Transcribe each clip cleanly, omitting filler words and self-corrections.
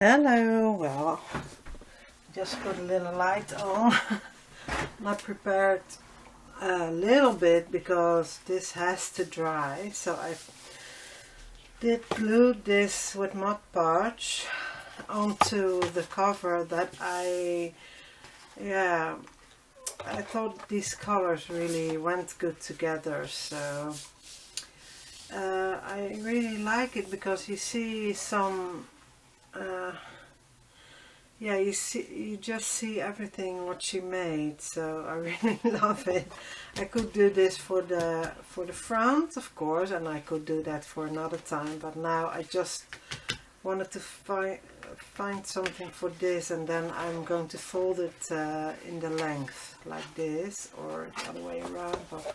Hello, well, just put a little light on. I prepared a little bit because this has to dry, so I did glue this with Mod Podge onto the cover that I thought these colors really went good together, so I really like it because you see some you just see everything what she made, so I really love it. I could do this for the front, of course, and I could do that for another time, but now I just wanted to find something for this, and then I'm going to fold it in the length like this, or the other way around, but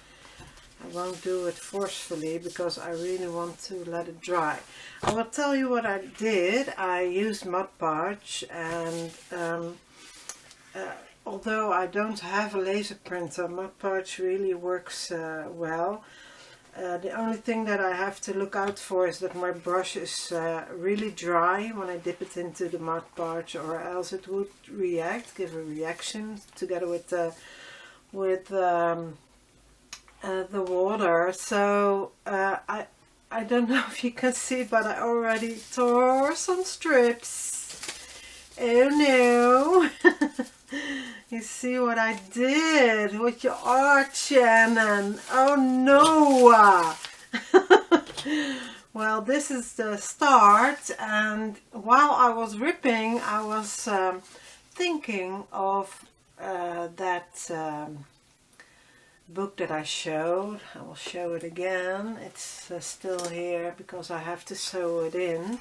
I won't do it forcefully because I really want to let it dry. I will tell you what I did. I used Mod Podge, and although I don't have a laser printer, Mod Podge really works well. The only thing that I have to look out for is that my brush is really dry when I dip it into the Mod Podge, or else it would give a reaction together with the water. So I don't know if you can see, but I already tore some strips. Oh no. You see what I did with your art, Shannon? Oh no. Well, this is the start, and while I was ripping, I was thinking of that book that I showed. I will show it again. It's still here because I have to sew it in.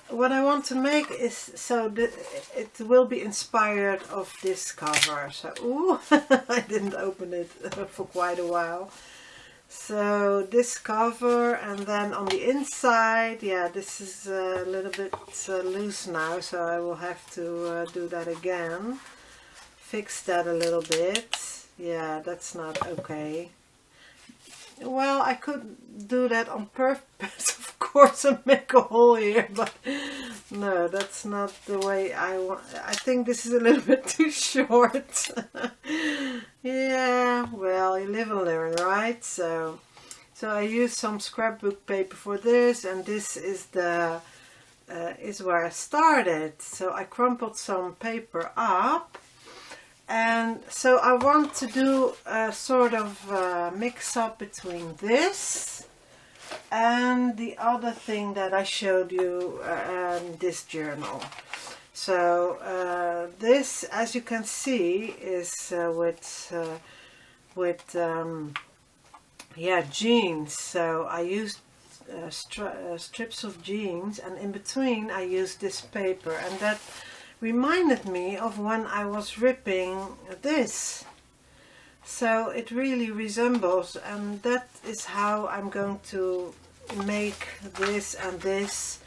What I want to make is so that it will be inspired of this cover. So, ooh, I didn't open it for quite a while. So this cover, and then on the inside, yeah, this is a little bit loose now, so I will have to do that again. Fix that a little bit. Yeah, that's not okay. Well, I could do that on purpose, of course, and make a hole here, but no, that's not the way I want. I think this is a little bit too short. Yeah, well, you live and learn, right? So I used some scrapbook paper for this, and this is the is where I started. So I crumpled some paper up. And so I want to do a sort of mix up between this and the other thing that I showed you in this journal. So this, as you can see, is with jeans. So I used strips of jeans, and in between I used this paper, and that reminded me of when I was ripping this. So it really resembles, and that is how I'm going to make this and this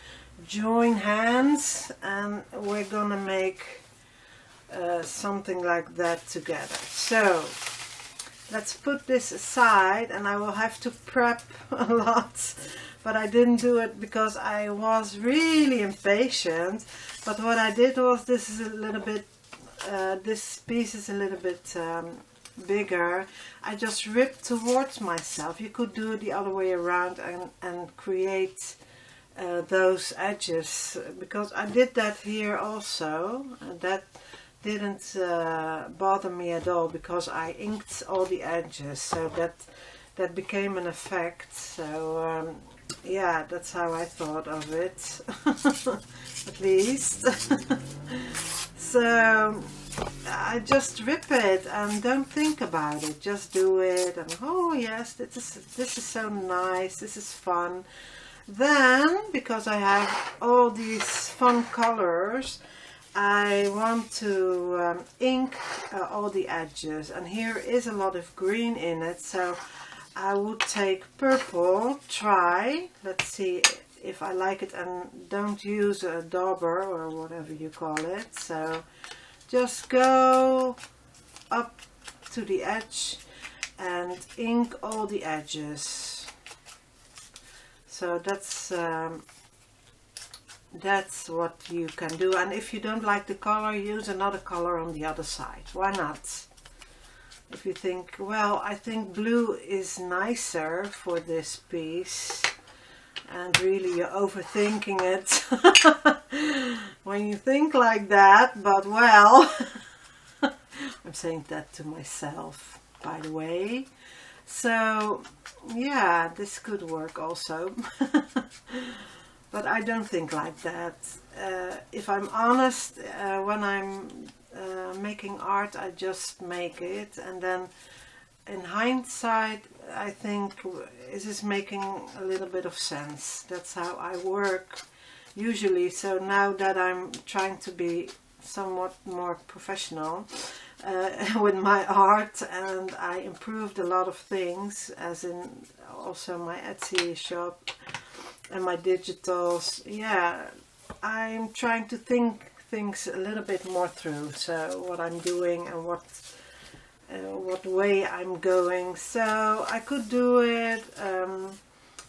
join hands, and we're gonna make something like that together. So let's put this aside, and I will have to prep a lot, but I didn't do it because I was really impatient. But what I did was, this is a little bit, this piece is a little bit bigger. I just ripped towards myself. You could do it the other way around and create those edges, because I did that here also, and that didn't bother me at all because I inked all the edges, so that became an effect. So yeah, that's how I thought of it. At least. So I just rip it and don't think about it, just do it, and oh yes, this is so nice, this is fun. Then, because I have all these fun colors, I want to ink all the edges, and here is a lot of green in it, so I would take purple, let's see if I like it, and don't use a dauber or whatever you call it. So just go up to the edge and ink all the edges. So that's That's what you can do. And if you don't like the color, use another color on the other side. Why not? If you think, well, I think blue is nicer for this piece, and really you're overthinking it when you think like that, but well, I'm saying that to myself, by the way. So yeah, this could work also. But I don't think like that. If I'm honest, when I'm making art, I just make it, and then in hindsight I think, is this making a little bit of sense? That's how I work usually. So now that I'm trying to be somewhat more professional with my art, and I improved a lot of things, as in also my Etsy shop and my digitals. Yeah, I'm trying to think things a little bit more through, so what I'm doing and what way I'm going. So I could do it.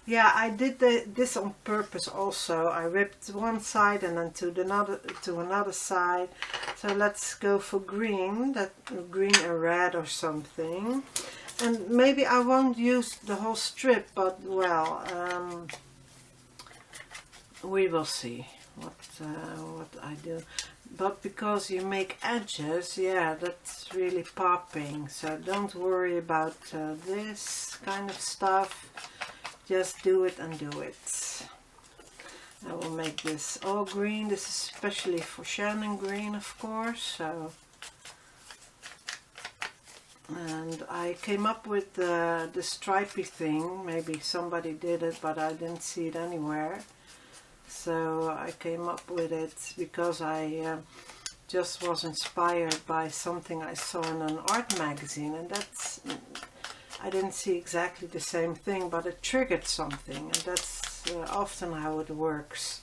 Yeah, I did this on purpose also. I ripped one side and then to another side. So let's go for green, that green and red or something. And maybe I won't use the whole strip, but well, we will see what I do. But because you make edges, yeah, that's really popping. So don't worry about this kind of stuff. Just do it and do it. I will make this all green. This is especially for Shannon Green, of course. So, and I came up with the stripy thing. Maybe somebody did it, but I didn't see it anywhere. So I came up with it because I just was inspired by something I saw in an art magazine, and that's, I didn't see exactly the same thing, but it triggered something, and that's often how it works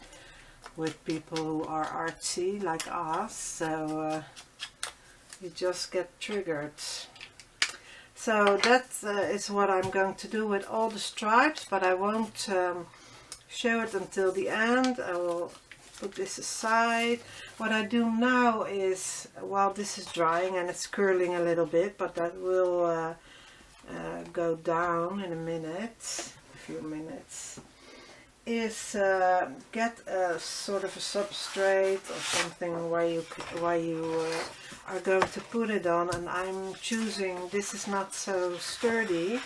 with people who are artsy like us. So you just get triggered. So that is what I'm going to do with all the stripes, but I won't show it until the end. I will put this aside. What I do now is, while this is drying and it's curling a little bit, but that will go down in a few minutes, is get a sort of a substrate or something where you are going to put it on, and I'm choosing, this is not so sturdy,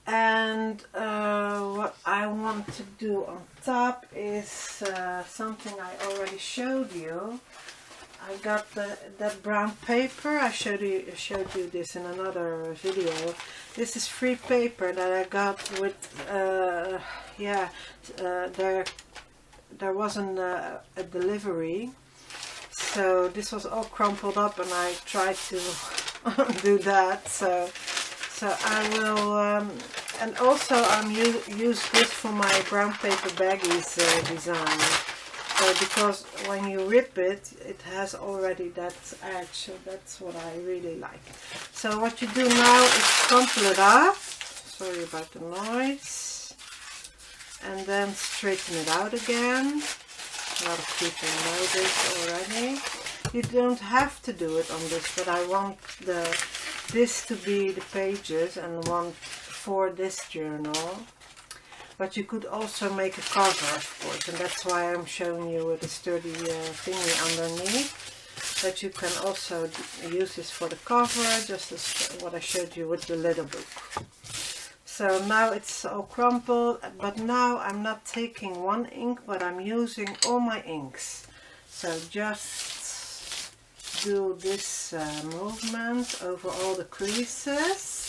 and what I want to do on top is something I already showed you. I got that brown paper. I showed you this in another video. This is free paper that I got with yeah, there wasn't a delivery, so this was all crumpled up, and I tried to do that. So I will, and also I'm use this for my brown paper baggies design. So because when you rip it, it has already that edge, so that's what I really like. So what you do now is crumple it up, sorry about the noise, and then straighten it out again. A lot of people know this already. You don't have to do it on this, but I want this to be the pages and one for this journal. But you could also make a cover, of course, and that's why I'm showing you with a sturdy thingy underneath. But you can also use this for the cover, just as what I showed you with the little book. So now it's all crumpled, but now I'm not taking one ink, but I'm using all my inks. So just do this movement over all the creases.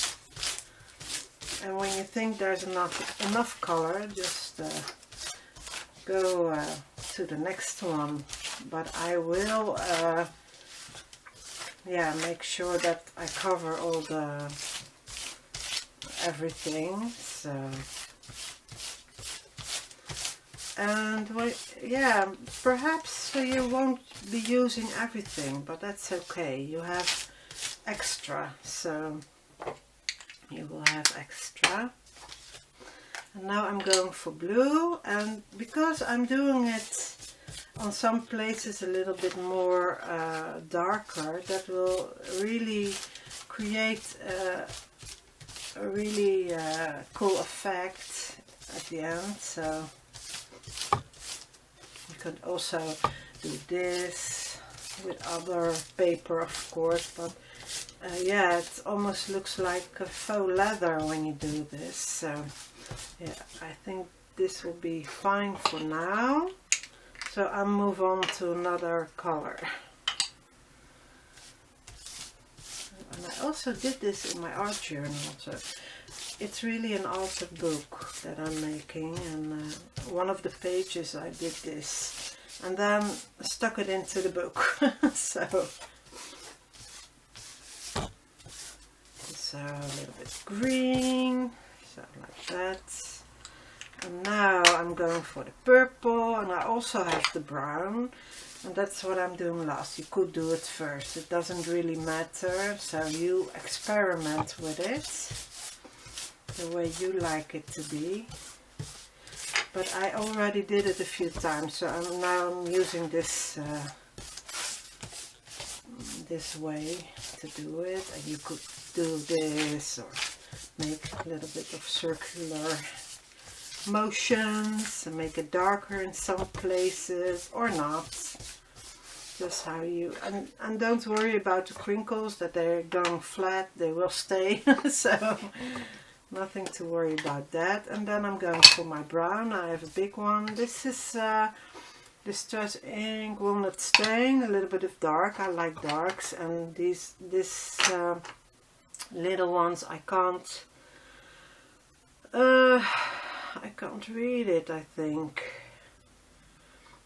And when you think there's enough color, just go to the next one. But I will, yeah, make sure that I cover all the everything. So, and yeah, perhaps you won't be using everything, but that's okay. You have extra, so you will have extra. And now I'm going for blue, and because I'm doing it on some places a little bit more darker, that will really create a really cool effect at the end. So you could also do this with other paper, of course, but yeah, it almost looks like a faux leather when you do this. So yeah, I think this will be fine for now. So I'll move on to another color. And I also did this in my art journal. So it's really an altered book that I'm making, and one of the pages I did this and then stuck it into the book. So a little bit green, so like that. And now I'm going for the purple, and I also have the brown, and that's what I'm doing last. You could do it first, it doesn't really matter, so you experiment with it the way you like it to be. But I already did it a few times, so I'm using this this way to do it. And you could do this or make a little bit of circular motions and make it darker in some places or not, just how you, and don't worry about the crinkles, that they're going flat, they will stay. So nothing to worry about that. And then I'm going for my brown. I have a big one. This is Distress Ink Walnut Stain, a little bit of dark. I like darks, and this little ones I can't read it, I think,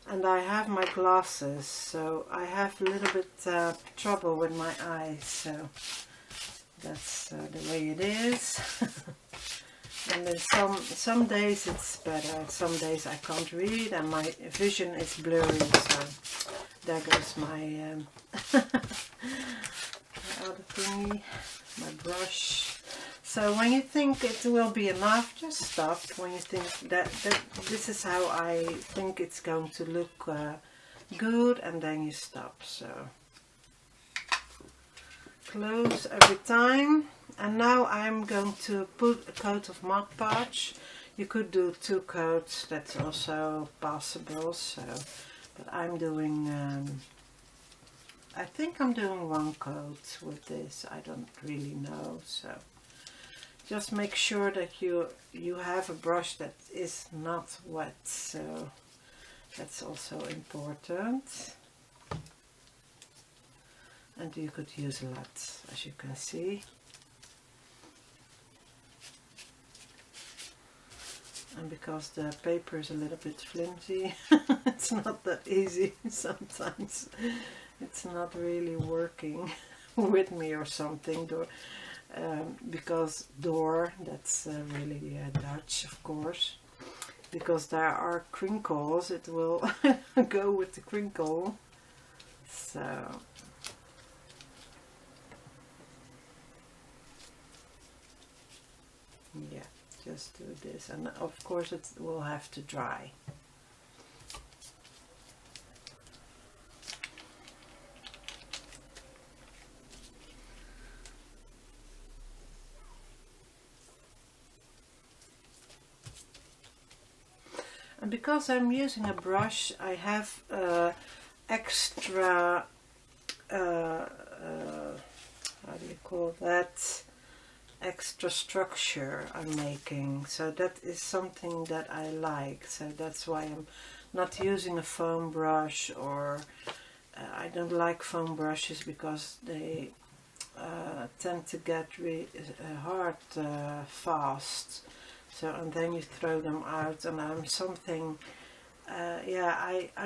and I have my glasses, so I have a little bit trouble with my eyes, so that's the way it is. And then some days it's better, some days I can't read and my vision is blurry, so there goes my other thingy, my brush. So when you think it will be enough, just stop. When you think that this is how I think it's going to look good, and then you stop. So close every time. And now I'm going to put a coat of Mod Podge. You could do 2 coats, that's also possible. So, but I'm doing, I think I'm doing 1 coat with this. I don't really know. So just make sure that you have a brush that is not wet. So that's also important. And you could use a lot, as you can see. And because the paper is a little bit flimsy, it's not that easy sometimes. It's not really working with me or something. Because that's really Dutch, of course. Because there are crinkles, it will go with the crinkle. So yeah, just do this, and of course it will have to dry. And because I'm using a brush, I have extra, how do you call that? Extra structure I'm making. So that is something that I like. So that's why I'm not using a foam brush, or I don't like foam brushes because they tend to get hard fast. So, and then you throw them out, and I'm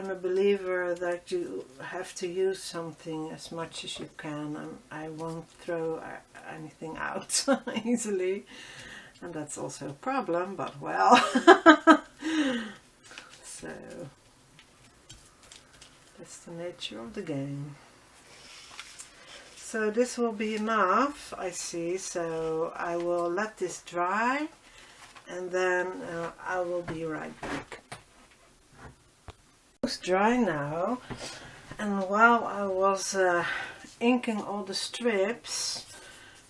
a believer that you have to use something as much as you can, and I won't throw anything out easily, and that's also a problem, but well. So that's the nature of the game. So this will be enough, I see, so I will let this dry. and then I will be right back. It's dry now, and while I was inking all the strips,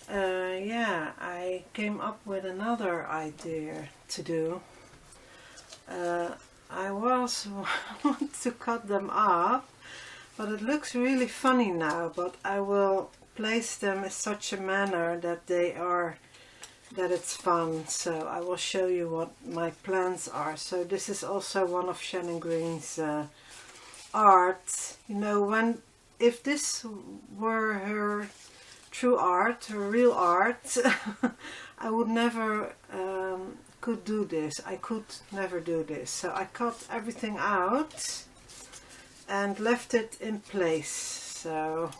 yeah, I came up with another idea to do. I was want to cut them up, but it looks really funny now, but I will place them in such a manner that it's fun. So I will show you what my plans are. So this is also one of Shannon Green's art. You know, if this were her true art, her real art, I would never could do this. I could never do this. So I cut everything out and left it in place. So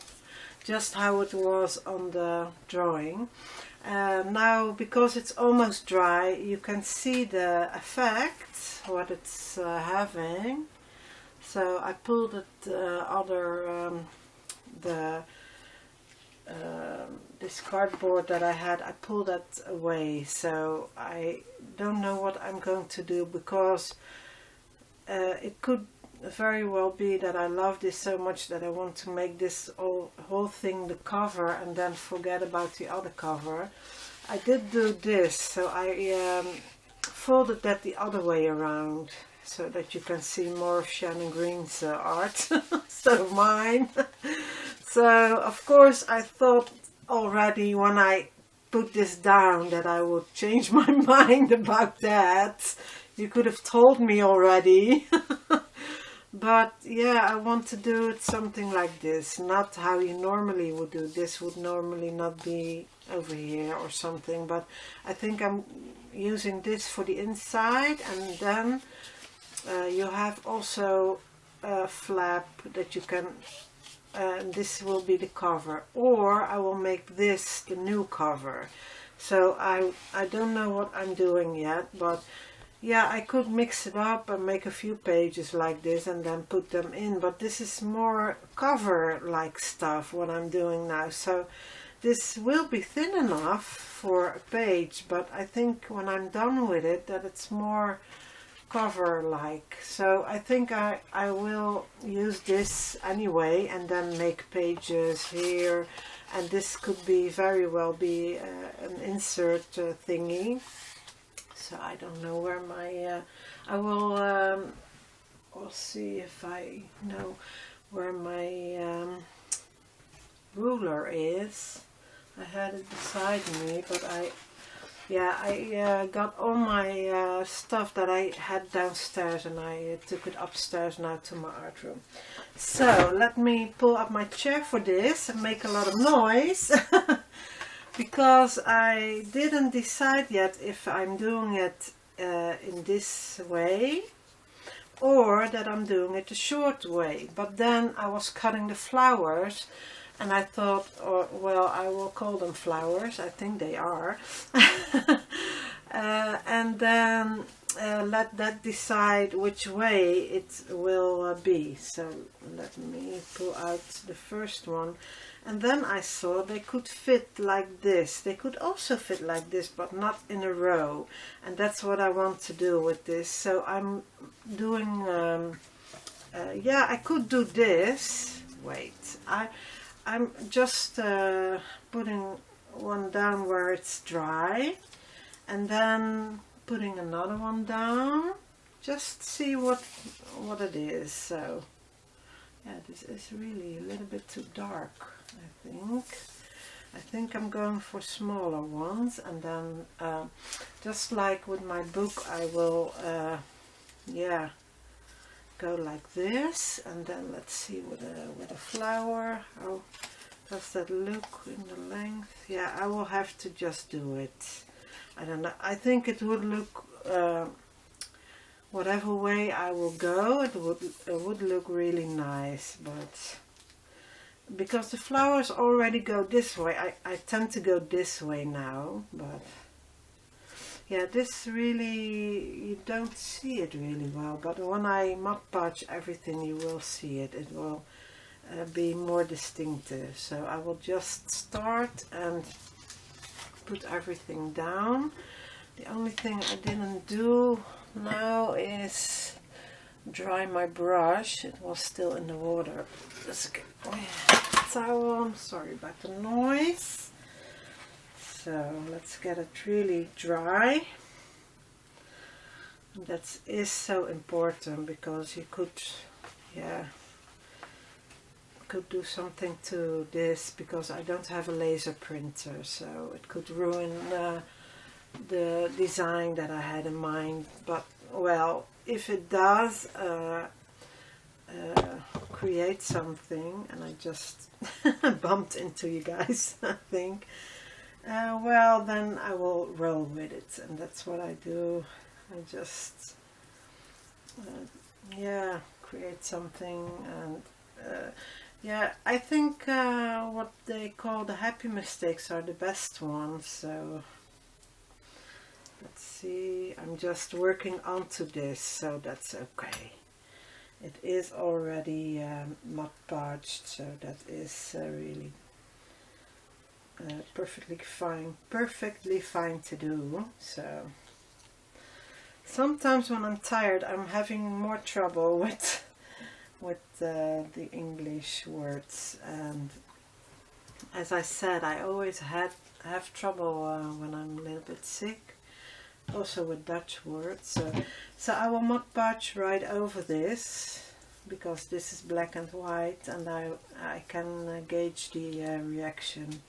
just how it was on the drawing. Now, because it's almost dry, you can see the effect, what it's having. So I pulled it this cardboard that I had, I pulled that away. So I don't know what I'm going to do, because it could very well be that I love this so much that I want to make this whole thing the cover and then forget about the other cover. I did do this, so I folded that the other way around so that you can see more of Shannon Green's art instead of mine. So of course I thought already when I put this down that I would change my mind about that. You could have told me already. But yeah, I want to do it something like this, not how you normally would do. This would normally not be over here or something, but I think I'm using this for the inside, and then you have also a flap that you can, this will be the cover, or I will make this the new cover. So I don't know what I'm doing yet, but yeah, I could mix it up and make a few pages like this and then put them in, but this is more cover-like stuff, what I'm doing now. So this will be thin enough for a page, but I think when I'm done with it, that it's more cover-like. So I think I will use this anyway and then make pages here, and this could be very well be an insert thingy. So I don't know where my, I will we'll see if I know where my ruler is. I had it beside me, but I got all my stuff that I had downstairs, and I took it upstairs now to my art room. So let me pull up my chair for this and make a lot of noise. Because I didn't decide yet if I'm doing it in this way or that I'm doing it the short way. But then I was cutting the flowers and I thought, oh, well, I will call them flowers. I think they are. And then let that decide which way it will be. So let me pull out the first one. And then I saw they could fit like this. They could also fit like this, but not in a row. And that's what I want to do with this. So I'm doing, yeah, I could do this. Wait, I'm just putting one down where it's dry. And then putting another one down. Just see what it is. So, yeah, this is really a little bit too dark. I think I'm going for smaller ones, and then just like with my book, I will yeah, go like this, and then let's see with a flower, how does that look in the length? Yeah, I will have to just do it. I don't know, I think it would look whatever way I will go, it would look really nice, but because the flowers already go this way, I tend to go this way now, but yeah, this really, you don't see it really well, but when I Mod Podge everything, you will see it. It will be more distinctive. So I will just start and put everything down. The only thing I didn't do now is dry my brush. It was still in the water. Let's get my towel. Sorry about the noise. So let's get it really dry. That is so important because you could, yeah, could do something to this because I don't have a laser printer, so it could ruin the design that I had in mind. But well, if it does create something, and I just bumped into you guys, I think, well, then I will roll with it, and that's what I do. I just yeah, create something. And yeah, I think what they call the happy mistakes are the best ones. So let's see, I'm just working onto this, so that's okay. It is already mud parched, so that is really perfectly fine to do. So sometimes when I'm tired, I'm having more trouble with the English words, and as I said, I always have trouble when I'm a little bit sick, also with Dutch words. So I will mod podge right over this because this is black and white, and I can gauge the reaction.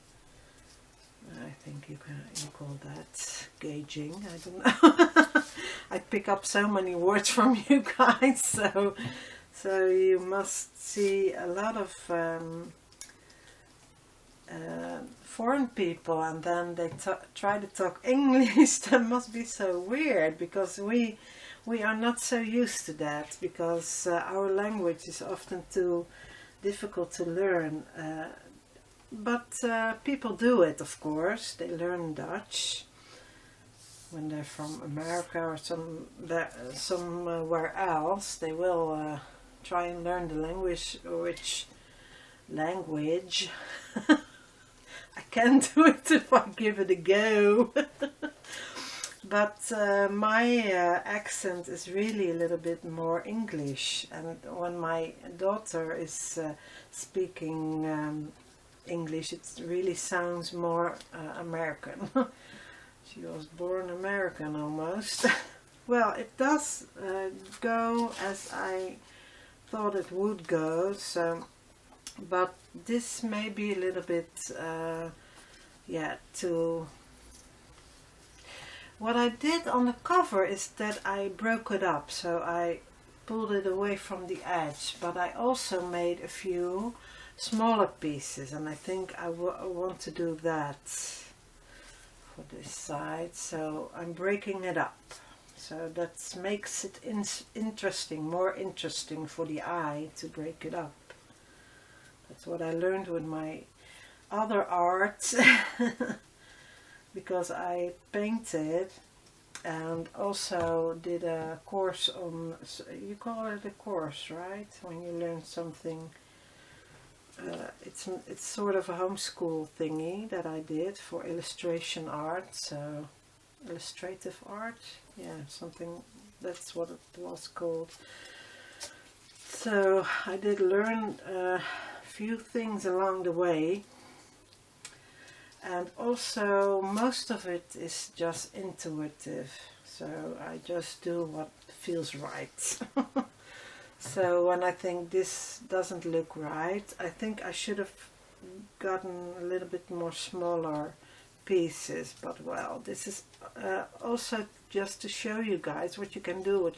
I think you call that gauging. I don't know. I pick up so many words from you guys, so you must see a lot of foreign people, and then they try to talk English. That must be so weird because we are not so used to that, because our language is often too difficult to learn. But people do it, of course. They learn Dutch when they're from America or somewhere else. They will try and learn the language, which language I can do it if I give it a go. But my accent is really a little bit more English, and when my daughter is speaking English, it really sounds more American. She was born American almost. Well, it does go as I thought it would go, so, but this may be a little bit yeah, too. What I did on the cover is that I broke it up, so I pulled it away from the edge, but I also made a few smaller pieces, and I think I want to do that for this side. So I'm breaking it up, so that makes it interesting, more interesting for the eye to break it up. That's what I learned with my other art because I painted and also did a course on, you call it a course, right? When you learn something. It's sort of a homeschool thingy that I did for illustration art, so illustrative art, yeah, something, that's what it was called. So I did learn a few things along the way, and also most of it is just intuitive, so I just do what feels right. So when I think this doesn't look right, I think I should have gotten a little bit more smaller pieces, but well, this is also just to show you guys what you can do with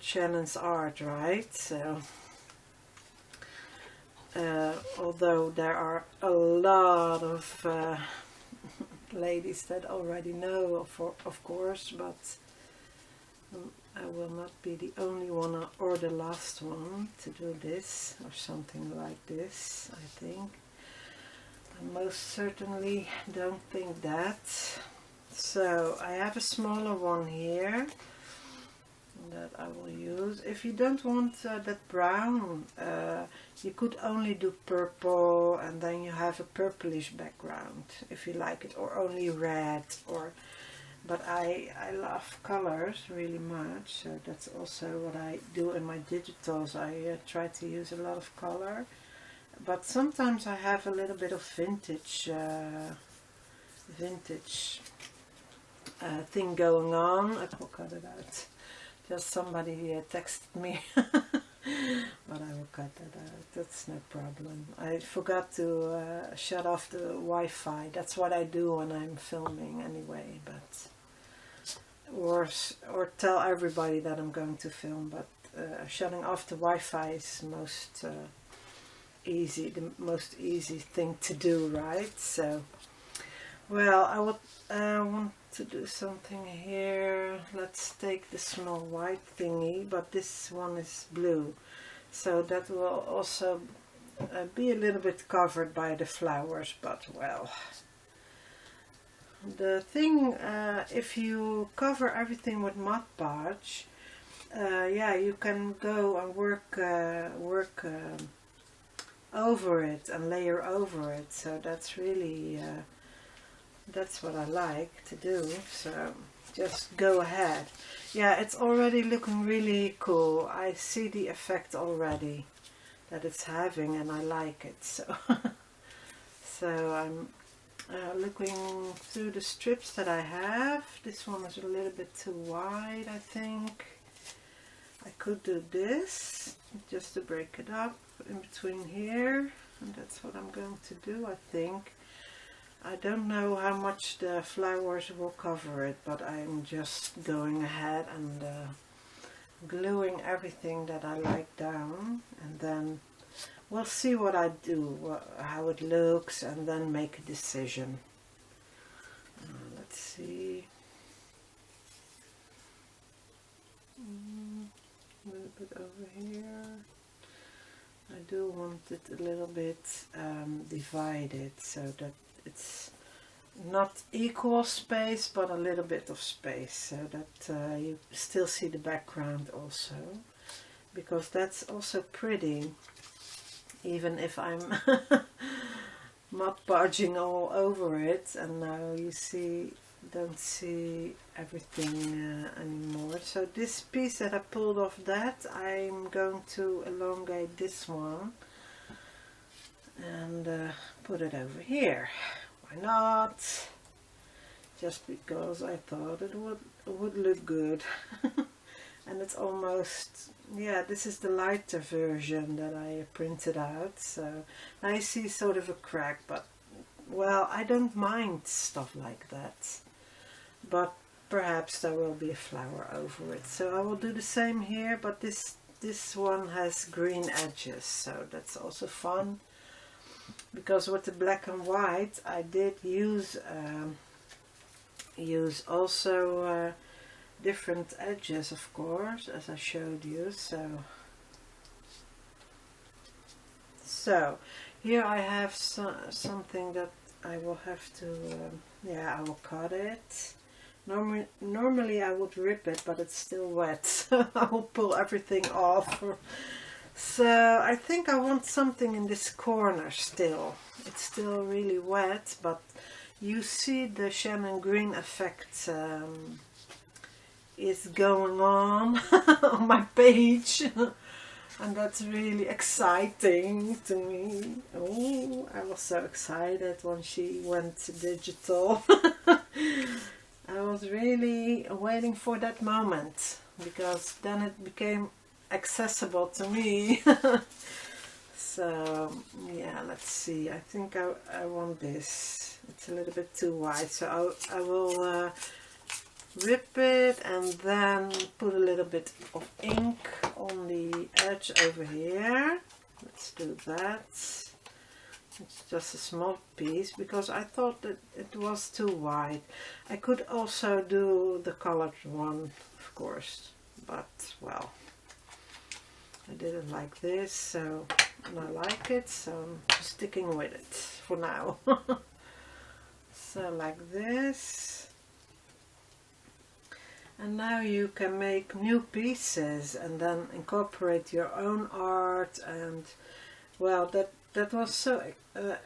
Shannon's art, right? So although there are a lot of ladies that already know, of course, but I will not be the only one or the last one to do this or something like this, I think. I most certainly don't think that. So I have a smaller one here that I will use. If you don't want that brown, you could only do purple, and then you have a purplish background if you like it, or only red, or but I love colors really much, so that's also what I do in my digitals. I try to use a lot of color, but sometimes I have a little bit of vintage thing going on. I will cut it out. Just somebody texted me, but I will cut that out. That's no problem. I forgot to shut off the Wi-Fi. That's what I do when I'm filming anyway. But or tell everybody that I'm going to film. But shutting off the Wi-Fi is the most easy thing to do, right? So, well, I would want to do something here. Let's take the small white thingy, but this one is blue, so that will also be a little bit covered by the flowers, but well, the thing, if you cover everything with Mod Podge, yeah, you can go and work over it and layer over it, so that's really that's what I like to do, so just go ahead. Yeah, it's already looking really cool. I see the effect already that it's having, and I like it, so so I'm looking through the strips that I have. This one is a little bit too wide, I think. I could do this just to break it up in between here, and that's what I'm going to do, I think. I don't know how much the flowers will cover it, but I'm just going ahead and gluing everything that I like down, and then we'll see what I do, how it looks, and then make a decision. Let's see. A little bit over here. I do want it a little bit divided, so that it's not equal space, but a little bit of space, so that you still see the background also, because that's also pretty, even if I'm Mod Podging all over it, and now you see, don't see everything anymore. So this piece that I pulled off, that I'm going to elongate this one and put it over here. Why not? Just because I thought it would look good. And it's almost, yeah, this is the lighter version that I printed out, so I see sort of a crack, but well, I don't mind stuff like that, but perhaps there will be a flower over it. So I will do the same here, but this one has green edges, so that's also fun, because with the black and white I did use also different edges, of course, as I showed you. So here I have something that I will have to yeah, I will cut it. Normally I would rip it, but it's still wet, so I will pull everything off. So I think I want something in this corner still. It's still really wet, but you see the Shannon Green effect is going on on my page, and that's really exciting to me. Oh, I was so excited when she went digital. I was really waiting for that moment, because then it became accessible to me. So yeah, let's see, I think I want this. It's a little bit too wide, so I will rip it and then put a little bit of ink on the edge over here. Let's do that. It's just a small piece, because I thought that it was too wide. I could also do the colored one, of course, but well, I did it like this, so, and I like it, so I'm sticking with it for now. So like this. And now you can make new pieces and then incorporate your own art, and well, that was so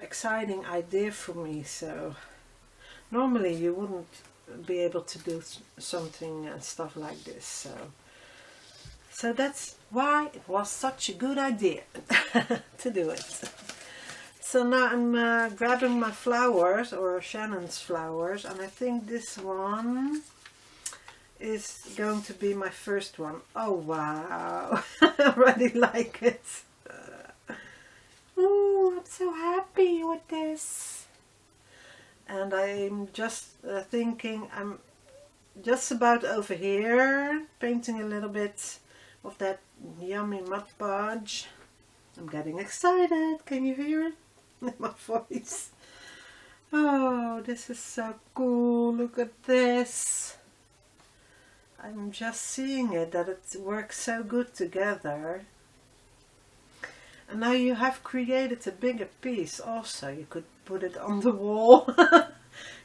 exciting idea for me. So normally you wouldn't be able to do something and stuff like this. So that's why it was such a good idea to do it. So now I'm grabbing my flowers, or Shannon's flowers, and I think this one is going to be my first one. Oh wow, I already like it. Ooh, I'm so happy with this. And I'm just thinking, I'm just about over here, painting a little bit of that yummy mud podge. I'm getting excited, can you hear it in my voice? Oh, this is so cool, look at this. I'm just seeing it, that it works so good together. And now you have created a bigger piece also. You could put it on the wall.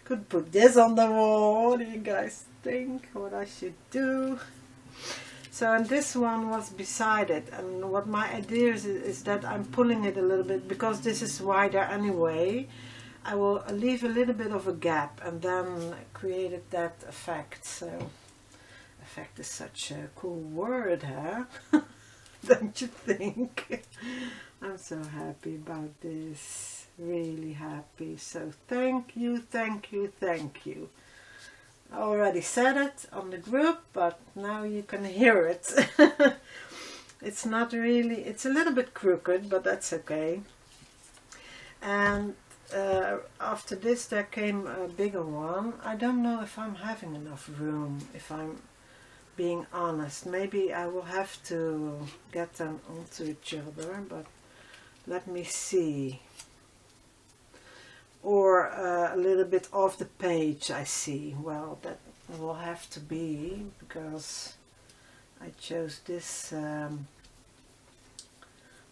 Could put this on the wall. What do you guys think? What I should do? So, and this one was beside it. And what my idea is that I'm pulling it a little bit, because this is wider anyway. I will leave a little bit of a gap and then created that effect. So, effect is such a cool word, huh? Don't you think? I'm so happy about this, really happy. So thank you, thank you, thank you. I already said it on the group, but now you can hear it. It's not really, it's a little bit crooked, but that's okay. And after this there came a bigger one. I don't know if I'm having enough room, if I'm being honest. Maybe I will have to get them onto each other, but let me see. Or a little bit off the page, I see. Well, that will have to be, because I chose this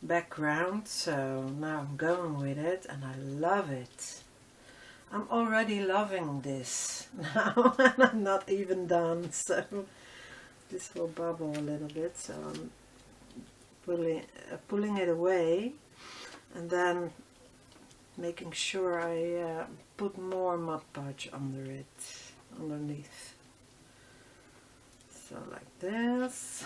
background, so now I'm going with it and I love it. I'm already loving this now and I'm not even done, so this will bubble a little bit, so I'm pulling it away and then making sure I put more Mod Podge underneath. So like this.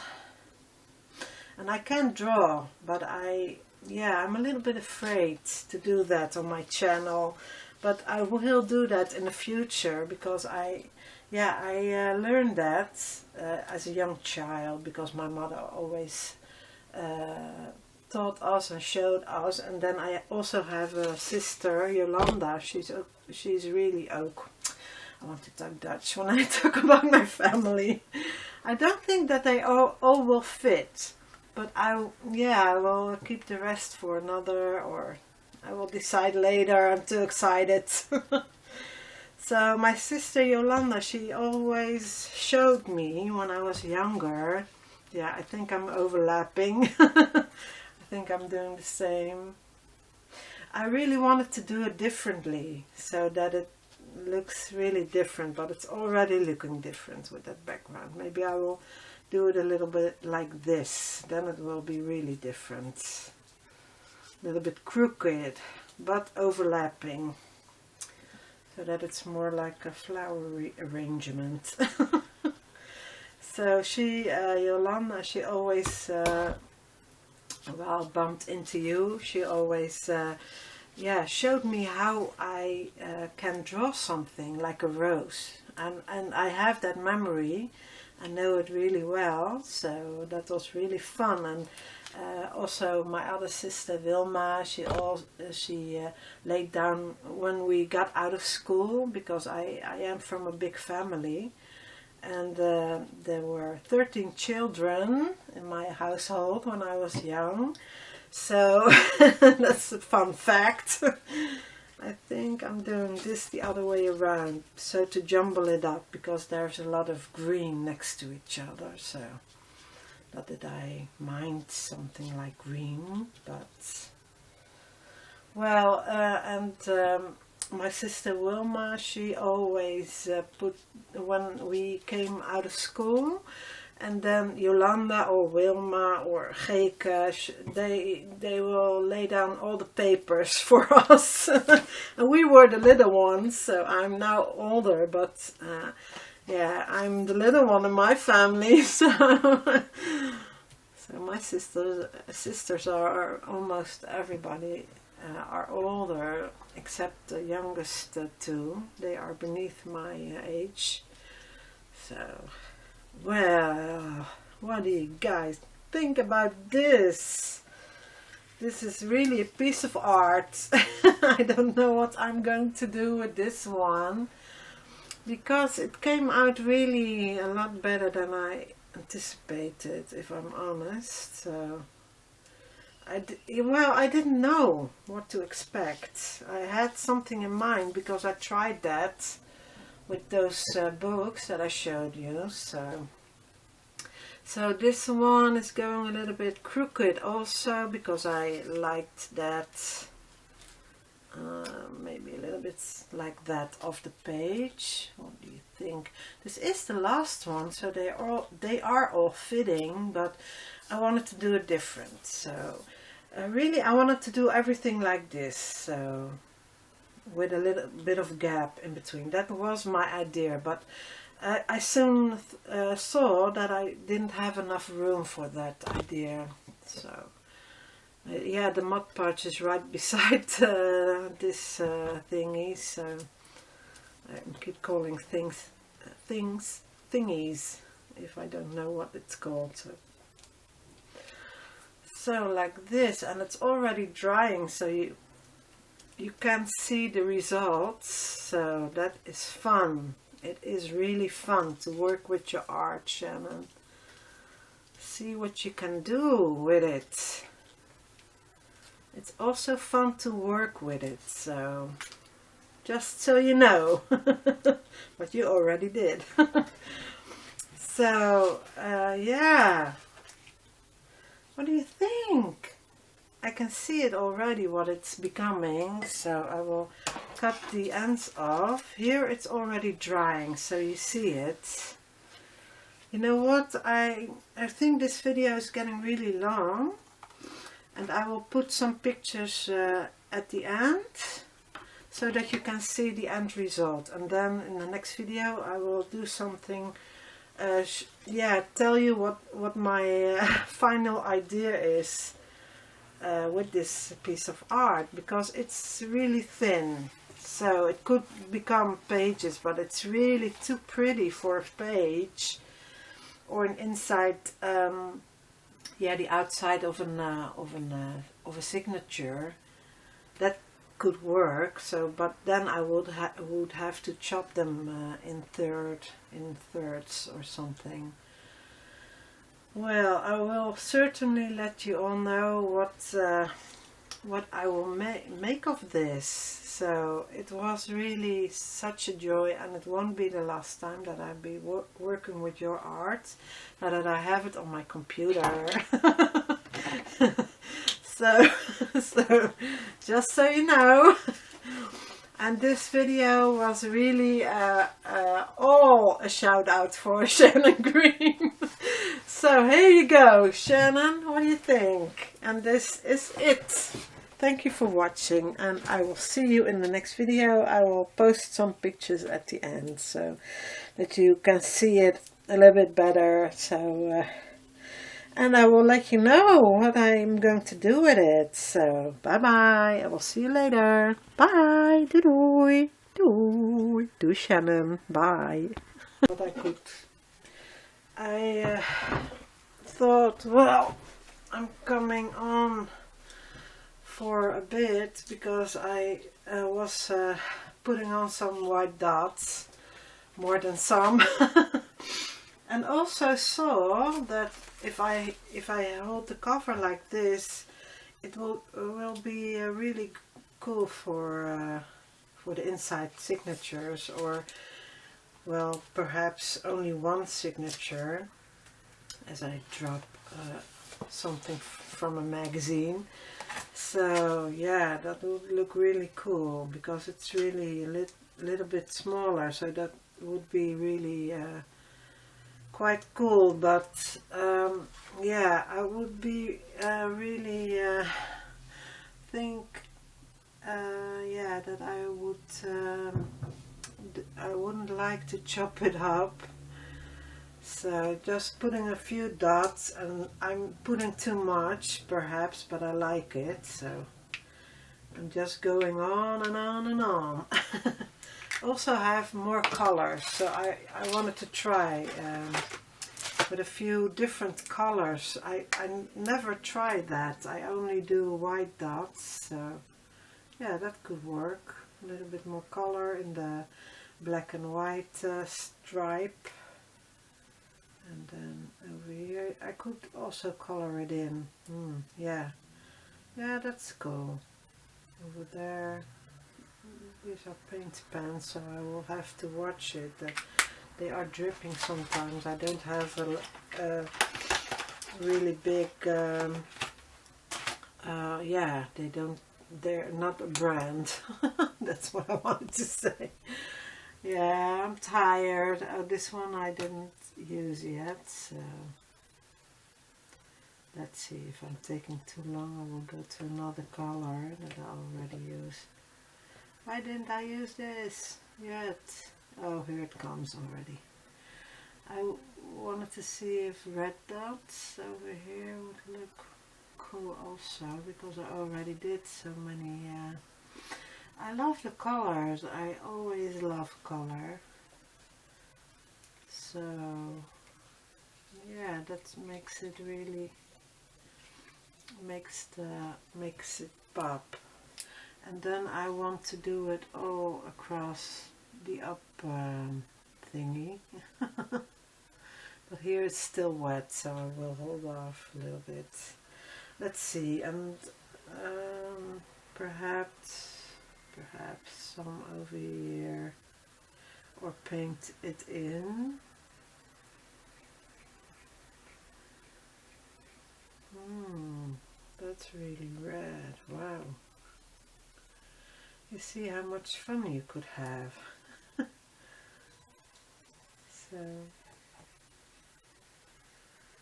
And I can draw, but I'm a little bit afraid to do that on my channel, but I will do that in the future, because I learned that as a young child, because my mother always taught us and showed us. And then I also have a sister, Yolanda. She's really I want to talk Dutch when I talk about my family. I don't think that they all will fit, but I will keep the rest for another, or I will decide later. I'm too excited. So my sister Yolanda, she always showed me when I was younger. Yeah, I think I'm overlapping. I think I'm doing the same. I really wanted to do it differently, so that it looks really different, but it's already looking different with that background. Maybe I will do it a little bit like this, then it will be really different. A little bit crooked, but overlapping, so that it's more like a flowery arrangement. So Yolanda, she always, bumped into you. She always, showed me how I can draw something like a rose. And I have that memory. I know it really well. So that was really fun. And also my other sister Wilma, she laid down when we got out of school, because I am from a big family. And there were 13 children in my household when I was young. So that's a fun fact. I think I'm doing this the other way around, so to jumble it up, because there's a lot of green next to each other. So not that I mind something like green, but well, my sister Wilma, she always put, when we came out of school and then Yolanda or Wilma or Geke, they will lay down all the papers for us. And we were the little ones, so I'm now older, but yeah, I'm the little one in my family. So, so my sisters are almost everybody are older, except the youngest two. They are beneath my age. So, well, what do you guys think about this? This is really a piece of art. I don't know what I'm going to do with this one, because it came out really a lot better than I anticipated, if I'm honest. So well, I didn't know what to expect. I had something in mind because I tried that with those books that I showed you. So this one is going a little bit crooked also, because I liked that maybe a little bit like that off the page. What do you think? This is the last one, so they are all fitting, but I wanted to do it different. So really I wanted to do everything like this, so with a little bit of gap in between. That was my idea, but I soon saw that I didn't have enough room for that idea. So yeah, the Mod Podge is right beside this thingy, so I keep calling things thingies if I don't know what it's called. So like this, and it's already drying, so you can see the results. So that is fun. It is really fun to work with your art, Shannon. See what you can do with it. It's also fun to work with it, so just so you know. But you already did. So yeah, what do you think? I can see it already what it's becoming, so I will cut the ends off. Here it's already drying, so you see it. You know what, I think this video is getting really long, and I will put some pictures at the end so that you can see the end result. And then in the next video I will do something, yeah, tell you what my final idea is with this piece of art, because it's really thin, so it could become pages, but it's really too pretty for a page or an inside, yeah, the outside of a signature. That could work. So, but then I would have to chop them in thirds or something. Well, I will certainly let you all know what I will make of this. So it was really such a joy, and it won't be the last time that I'll be working with your art, now that I have it on my computer. so just so you know. And this video was really all a shout out for Shannon Green. So here you go, Shannon, what do you think? And this is it. Thank you for watching, and I will see you in the next video. I will post some pictures at the end so that you can see it a little bit better. So and I will let you know what I'm going to do with it. So bye bye, I will see you later. Bye, doei, doei, doei Shannon, bye. What I could, I thought, well, I'm coming on for a bit because I was putting on some white dots, more than some. And also saw that if I hold the cover like this, it will be really cool for the inside signatures, or well, perhaps only one signature, as I drop something from a magazine. So yeah, that would look really cool, because it's really a little bit smaller, so that would be really quite cool, but yeah, I would be really think yeah, that I wouldn't like to chop it up. So just putting a few dots, and I'm putting too much perhaps, but I like it, so I'm just going on and on and on. Also have more colors, so I wanted to try with a few different colors. I never tried that. I only do white dots, so yeah, that could work. A little bit more color in the black and white stripe. And then over here I could also color it in. Yeah, yeah, that's cool. Over there, these are paint pens, so I will have to watch it. They are dripping sometimes. I don't have a really big, yeah, they're not a brand. That's what I wanted to say. Yeah, I'm tired. This one I didn't use yet, so let's see. If I'm taking too long, I will go to another color that I already used. Why didn't I use this yet? Oh, here it comes already. I wanted to see if red dots over here would look cool also, because I already did so many. I love the colors. I always love color. So yeah, that makes it really makes it pop. And then I want to do it all across the up thingy. But here it's still wet, so I will hold off a little bit. Let's see, and perhaps some over here, or paint it in. That's really red. Wow. You see how much fun you could have. So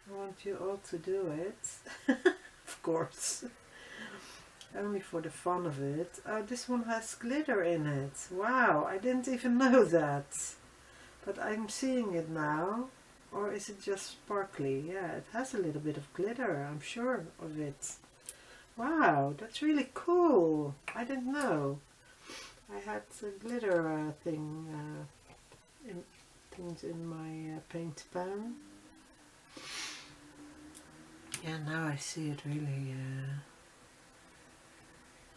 I want you all to do it. Of course. Only for the fun of it. Oh, this one has glitter in it. Wow, I didn't even know that. But I'm seeing it now. Or is it just sparkly? Yeah, it has a little bit of glitter, I'm sure of it. Wow, that's really cool. I didn't know. I had a glitter things in my paint pan. Yeah, now I see it really.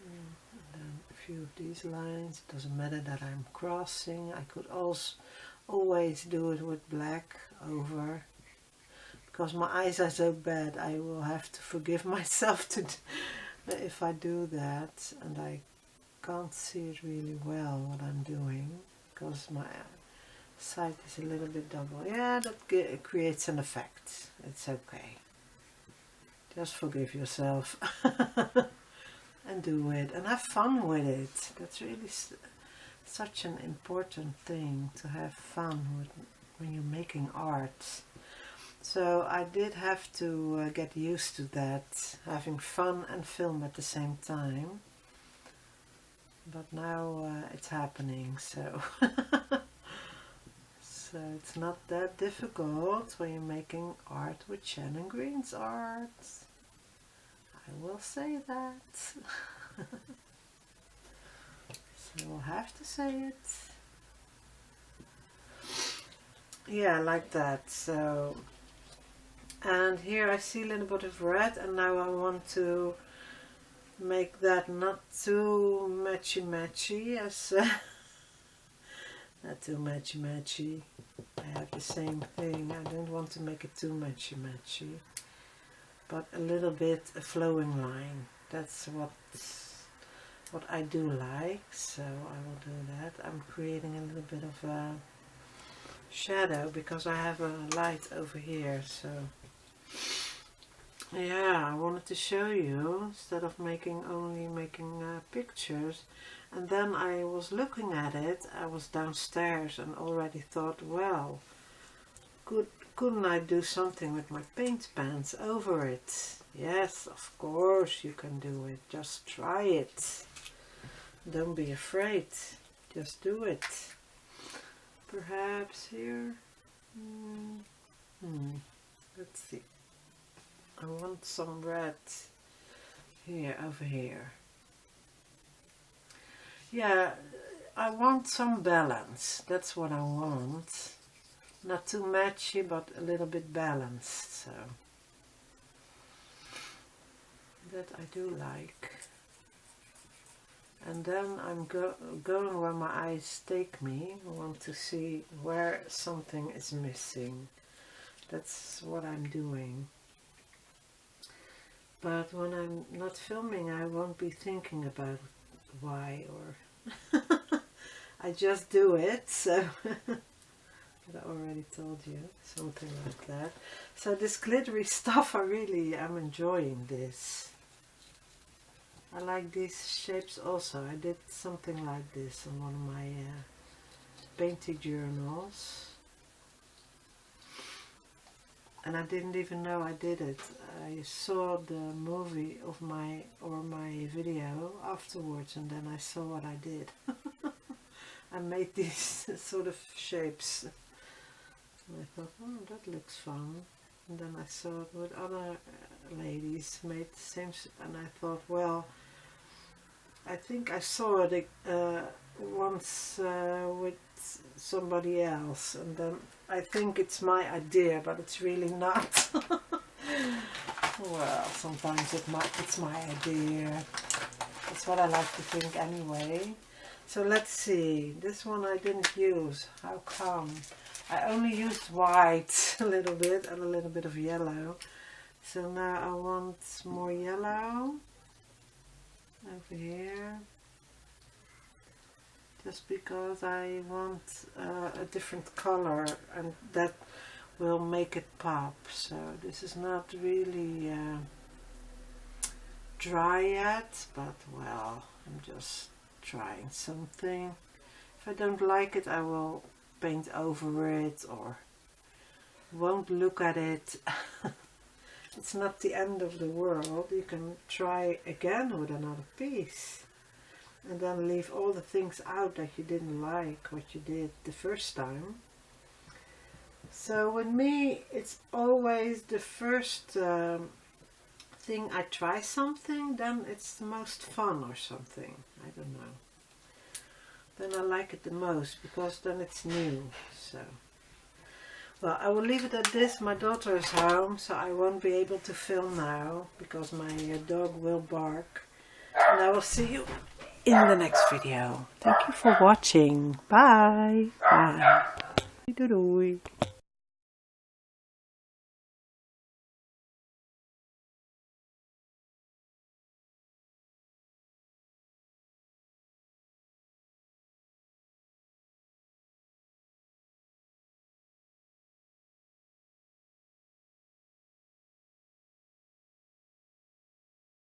And then a few of these lines. It doesn't matter that I'm crossing. I could also always do it with black over. Because my eyes are so bad, I will have to forgive myself if I do that. And I can't see it really well what I'm doing, because my sight is a little bit double. Yeah, that creates an effect. It's okay. Just forgive yourself and do it and have fun with it. That's really such an important thing, to have fun when you're making art. So I did have to get used to that, having fun and film at the same time. But now it's happening, so so it's not that difficult when you're making art with Shannon Green's art. I will say that. So I'll have to say it. Yeah, like that. So, and here I see a little bit of red, and now I want to make that not too matchy as not too matchy. I have the same thing. I don't want to make it too matchy, but a little bit a flowing line. That's what I do like, so I will do that. I'm creating a little bit of a shadow because I have a light over here, so yeah, I wanted to show you instead of only making pictures. And then I was looking at it. I was downstairs and already thought, well, couldn't I do something with my paint pans over it? Yes, of course you can do it. Just try it. Don't be afraid. Just do it. Perhaps here. Let's see. I want some red here, over here. Yeah, I want some balance. That's what I want. Not too matchy, but a little bit balanced. So that I do like. And then I'm going where my eyes take me. I want to see where something is missing. That's what I'm doing. But when I'm not filming, I won't be thinking about why or I just do it. So I already told you something like that. So this glittery stuff, I really am enjoying this. I like these shapes also. I did something like this on one of my painting journals. And I didn't even know I did it. I saw the movie of my video afterwards, and then I saw what I did. I made these sort of shapes. And I thought, oh, that looks fun. And then I saw it with other ladies made the same, and I thought, well, I think I saw it once with somebody else, and then I think it's my idea, but it's really not. Well, sometimes it's my idea. That's what I like to think anyway. So let's see. This one I didn't use. How come? I only used white a little bit and a little bit of yellow. So now I want more yellow over here. Just because I want a different color, and that will make it pop. So this is not really dry yet, but well, I'm just trying something. If I don't like it, I will paint over it or won't look at it. It's not the end of the world. You can try again with another piece. And then leave all the things out that you didn't like, what you did the first time. So with me, it's always the first thing I try something, then it's the most fun or something. I don't know. Then I like it the most, because then it's new. So, well, I will leave it at this. My daughter is home, so I won't be able to film now, because my dog will bark. And I will see you in the next video. Thank you for watching. Bye. Bye. Doei.